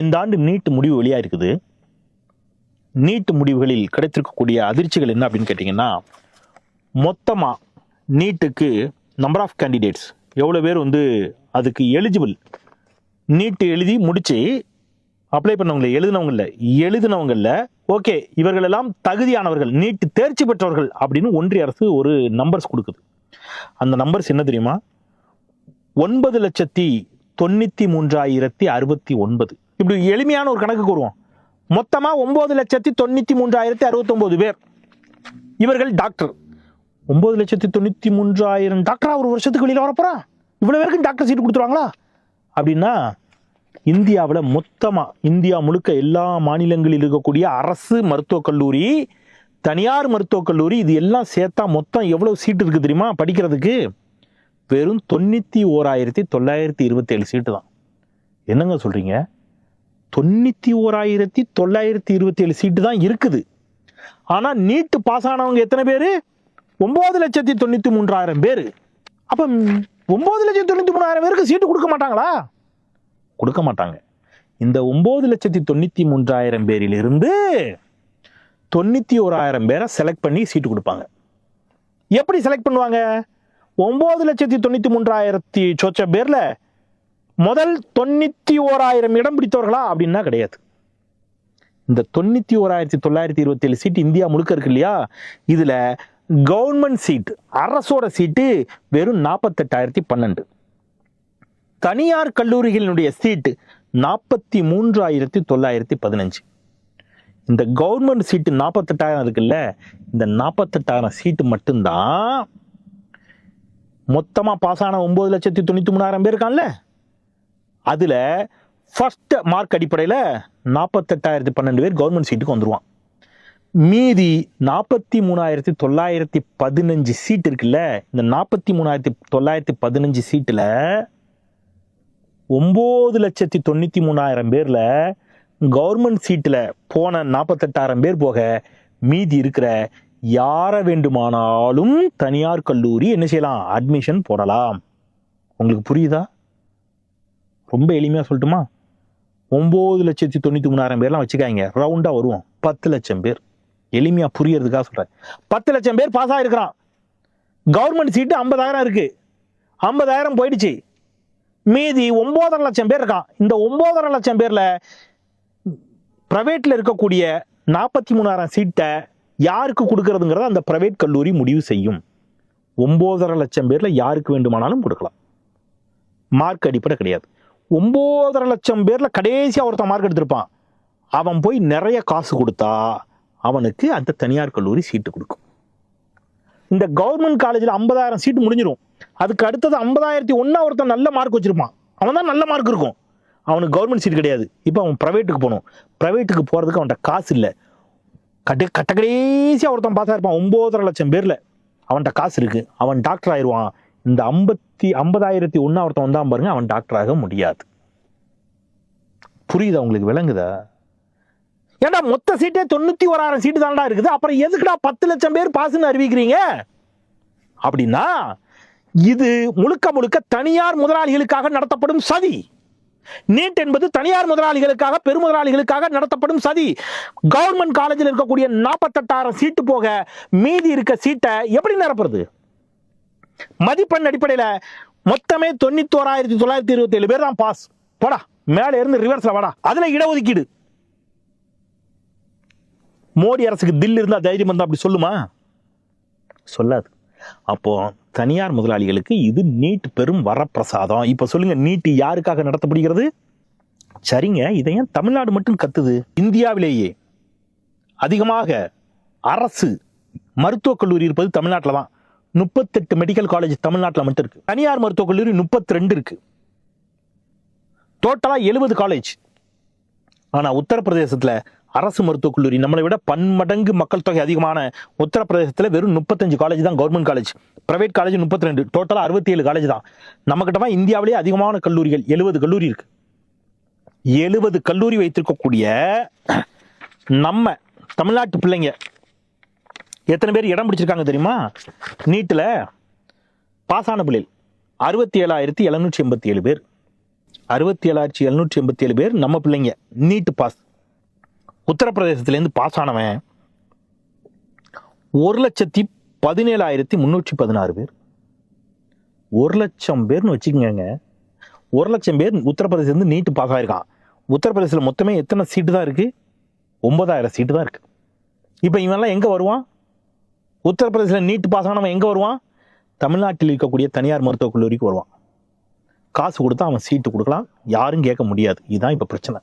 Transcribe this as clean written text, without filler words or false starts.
இந்த ஆண்டு நீட் முடிவு வெளியாக இருக்குது. நீட் முடிவுகளில் கிடைத்திருக்கக்கூடிய அதிர்ச்சிகள் என்ன அப்படின்னு கேட்டிங்கன்னா, மொத்தமாக நீட்டுக்கு நம்பர் ஆஃப் கேண்டிடேட்ஸ் எவ்வளோ பேர் அதுக்கு எலிஜிபிள், நீட்டு எழுதி முடித்து அப்ளை பண்ணவங்கள எழுதினவங்கள ஓகே இவர்களெல்லாம் தகுதியானவர்கள், நீட்டு தேர்ச்சி பெற்றவர்கள் அப்படின்னு ஒன்றிய அரசு ஒரு நம்பர்ஸ் கொடுக்குது. அந்த நம்பர்ஸ் என்ன தெரியுமா? 9,93,069. இப்படி எளிமையான ஒரு கணக்கு கூறுவோம். மொத்தமா 9,93,069 பேர் இவர்கள் டாக்டர். 9,93,000 டாக்டரா ஒரு வருஷத்துக்கு வெளியில வரப்போறா? இவ்வளவு பேருக்கு டாக்டர் சீட் கொடுத்துருவாங்களா அப்படின்னா, இந்தியாவில் மொத்தமா இந்தியா முழுக்க எல்லா மாநிலங்களில் இருக்கக்கூடிய அரசு மருத்துவக் கல்லூரி, தனியார் மருத்துவக் கல்லூரி, இது எல்லாம் சேர்த்தா மொத்தம் எவ்வளவு சீட்டு இருக்கு தெரியுமா படிக்கிறதுக்கு? வெறும் 91,927 சீட்டு தான். என்னங்க சொல்றீங்க? 91,927 சீட்டு தான் இருக்குது. ஆனா நீட் பாஸ் ஆனவங்க எத்தனை பேரு? 9,93,000 பேரு. அப்ப 9,93,000 பேருக்கு சீட்டு கொடுக்க மாட்டாங்களா? கொடுக்க மாட்டாங்க. இந்த 9,93,000 பேரிலிருந்து 91,000 பேரை செலக்ட் பண்ணி சீட்டு கொடுப்பாங்க. எப்படி செலக்ட் பண்ணுவாங்க? 9,93,000 சொச்ச பேர்ல முதல் 91,000 இடம் பிடித்தவர்களா அப்படின்னா கிடையாது. இந்த 91,927 சீட்டு இந்தியா முழுக்க இருக்கு இல்லையா, இதுல கவர்மெண்ட் சீட், அரசோட சீட்டு வெறும் 48,012. தனியார் கல்லூரிகளினுடைய சீட்டு 43,915. இந்த கவர்மெண்ட் சீட்டு 48,000 இருக்குல்ல, இந்த 48,000 சீட்டு மட்டும்தான் மொத்தமா பாஸ் ஆன 9,93,000 பேர் இருக்கான்ல, அதுல ஃபர்ஸ்ட் மார்க் அடிப்படையில் 48,012 பேர் கவர்மெண்ட் சீட்டுக்கு வந்துருவான். மீதி 43,915 சீட் இருக்குல்ல, இந்த 43,915 சீட்டுல 9,93,000 பேர்ல கவர்மெண்ட் சீட்டுல போன 48,000 பேர் போக மீதி இருக்கிற யாரை வேண்டுமானாலும் தனியார் கல்லூரி என்ன செய்யலாம்? அட்மிஷன் போடலாம். உங்களுக்கு புரியுதா? ரொம்ப எளிமையா சொல்லட்டுமா? 9,93,000 பேர்லாம் வச்சுக்காங்க, ரவுண்டா வருவோம் 10 லட்சம் பேர். எளிமையா புரியறதுக்காக சொல்றேன். 10 லட்சம் பேர் பாஸ் ஆயிருக்கிறான். கவர்மெண்ட் சீட்டு 50,000 இருக்கு, 50,000 போயிடுச்சு. மீதி 9.5 லட்சம் பேர் இருக்கான். இந்த 9.5 லட்சம் பேர்ல பிரைவேட்ல இருக்கக்கூடிய 43,000 சீட்டை யாருக்கு கொடுக்கறதுங்கிறத அந்த பிரைவேட் கல்லூரி முடிவு செய்யும். 9.5 லட்சம் பேர்ல யாருக்கு வேண்டுமானாலும் கொடுக்கலாம். மார்க் அடிப்படை கிடையாது. 9.5 லட்சம் பேர்ல கடைசியா ஒருத்தன் மார்க் எடுத்திருப்பான், அவன் போய் நிறைய காசு கொடுத்தா அவனுக்கு அந்த தனியார் கல்லூரி சீட்டு கொடுக்கும். இந்த கவர்மெண்ட் காலேஜில் 50,000 சீட்டு முடிஞ்சிடும். அதுக்கு அடுத்தது 50,001 ஒருத்தன் நல்ல மார்க் வச்சிருப்பான், அவன் தான் நல்ல மார்க் இருக்கும், அவனுக்கு கவர்மெண்ட் சீட் கிடையாது. இப்போ அவன் பிரைவேட்டுக்கு போகணும். பிரைவேட்டுக்கு போறதுக்கு அவன்கிட்ட காசு இல்லை. கடைசியா ஒருத்தன் பாஸ் ஆயிருப்பான் 9.5 லட்சம் பேர்ல, அவன்கிட்ட காசு இருக்கு, அவன் டாக்டர் ஆயிடுவான். இந்த 50,001 ஒருத்தன் வந்தான் பாருங்க, அவன் டாக்டர் ஆக முடியாது. புரியுதா உங்களுக்கு? விளங்குதா? ஏன்டா மொத்த சீட்டே 91,000 சீட்டு தான்டா இருக்குது, அப்புறம் எதுக்குடா 10 லட்சம் பேர் பாஸ்ன்னு அறிவிக்கிறீங்க அப்படின்னா, இது முழுக்க முழுக்க தனியார் முதலாளிகளுக்காக நடத்தப்படும் சதி. நீட் என்பது தனியார் முதலாளிகளுக்காக, பெருமுதலாளிகளுக்காக நடத்தப்படும் சதி. கவர்மெண்ட் காலேஜில் இருக்கக்கூடிய 48,000 சீட்டு போக மீதி இருக்க சீட்டை எப்படி நிரப்புறது? மதிப்பெண் அடிப்படையில் மொத்தமே 91,927 பேர் தான் பாஸ். போடா, மேல இருந்து ரிவர்ஸ்ல வாடா. அதுல இடஒதுக்கீடு. மோடி அரசுக்கு தில் இருந்தா, தைரியம் இருந்தா அப்படி சொல்லுமா? சொல்லாது. அப்போ தனியார் முதலாளிகளுக்கு இது நீட் பெரும் வரப்பிரசாதம். இப்ப சொல்லுங்க, நீட் யாருக்காக நடத்தப்படுகிறது? சரிங்க, இதை ஏன் தமிழ்நாடு மட்டும் கத்துது? இந்தியாவிலேயே அதிகமாக அரசு மருத்துவக் கல்லூரி இருப்பது தமிழ்நாட்டில் தான். 38 மெடிக்கல் காலேஜ் தமிழ்நாட்டில் மட்டும் இருக்கு. தனியார் மருத்துவக் கல்லூரி 32 இருக்கு. டோட்டலா 70 காலேஜ். ஆனா உத்தரப்பிரதேசத்துல அரசு மருத்துவக் கல்லூரி நம்மளை விட பன்மடங்கு மக்கள் தொகை அதிகமான உத்தரப்பிரதேசத்தில் வெறும் 35 காலேஜ் தான் கவர்மெண்ட் காலேஜ். பிரைவேட் காலேஜ் 32, டோட்டலா 67 காலேஜ் தான். நம்ம கிட்ட தான் இந்தியாவிலேயே அதிகமான கல்லூரிகள் 70 கல்லூரி இருக்கு. 70 கல்லூரி வைத்திருக்கக்கூடிய நம்ம தமிழ்நாட்டு பிள்ளைங்க எத்தனை பேர் இடம் பிடிச்சிருக்காங்க தெரியுமா? நீட்டில் பாஸ் ஆன பிள்ளைகள் 67,787 பேர். 67,787 பேர் நம்ம பிள்ளைங்க நீட் பாஸ். உத்தரப்பிரதேசத்திலேருந்து பாஸ் ஆனவன் 1,17,316 பேர். 1,00,000 பேர்னு வச்சுக்கோங்க. 1,00,000 பேர் உத்தரப்பிரதேசத்துலேருந்து நீட் பாஸ் ஆயிருக்கான். உத்தரப்பிரதேசத்தில் மொத்தமே எத்தனை சீட்டு தான் இருக்கு? 9,000 சீட்டு தான் இருக்கு. இப்போ இவன்லாம் எங்கே வருவான்? உத்தரப்பிரதேசத்தில் நீட் பாஸ் ஆனவன் எங்கே வருவான்? தமிழ்நாட்டில் இருக்கக்கூடிய தனியார் மருத்துவக் கல்லூரிக்கு வருவான். காசு கொடுத்தா அவன் சீட்டு கொடுக்கலாம், யாரும் கேட்க முடியாது. இதுதான் இப்போ பிரச்சனை.